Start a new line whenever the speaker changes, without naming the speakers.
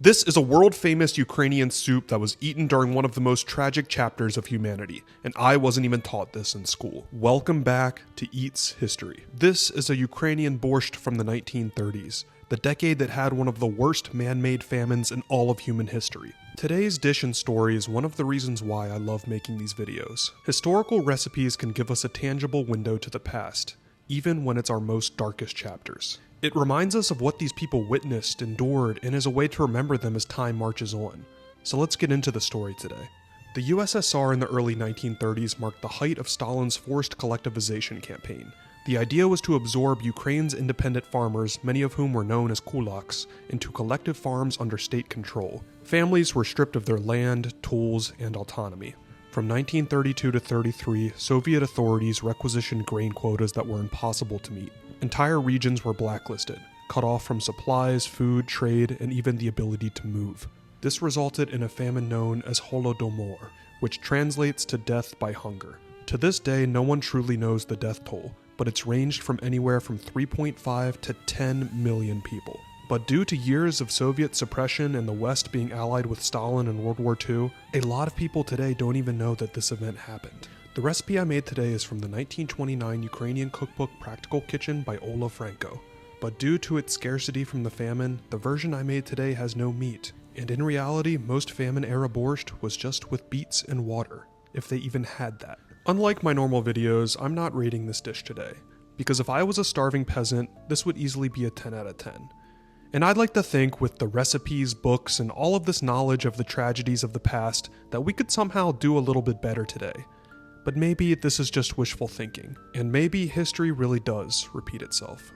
This is a world-famous Ukrainian soup that was eaten during one of the most tragic chapters of humanity, and I wasn't even taught this in school. Welcome back to Eats History. This is a Ukrainian borscht from the 1930s, the decade that had one of the worst man-made famines in all of human history. Today's dish and story is one of the reasons why I love making these videos. Historical recipes can give us a tangible window to the past, even when it's our most darkest chapters. It reminds us of what these people witnessed, endured, and is a way to remember them as time marches on. So let's get into the story today. The USSR in the early 1930s marked the height of Stalin's forced collectivization campaign. The idea was to absorb Ukraine's independent farmers, many of whom were known as kulaks, into collective farms under state control. Families were stripped of their land, tools, and autonomy. From 1932 to 33, Soviet authorities requisitioned grain quotas that were impossible to meet. Entire regions were blacklisted, cut off from supplies, food, trade, and even the ability to move. This resulted in a famine known as Holodomor, which translates to death by hunger. To this day, no one truly knows the death toll, but it's ranged from anywhere from 3.5 to 10 million people. But due to years of Soviet suppression and the West being allied with Stalin in World War II, a lot of people today don't even know that this event happened. The recipe I made today is from the 1929 Ukrainian cookbook Practical Kitchen by Ola Franco. But due to its scarcity from the famine, the version I made today has no meat. And in reality, most famine-era borscht was just with beets and water, if they even had that. Unlike my normal videos, I'm not rating this dish today, because if I was a starving peasant, this would easily be a 10 out of 10. And I'd like to think with the recipes, books, and all of this knowledge of the tragedies of the past that we could somehow do a little bit better today. But maybe this is just wishful thinking, and maybe history really does repeat itself.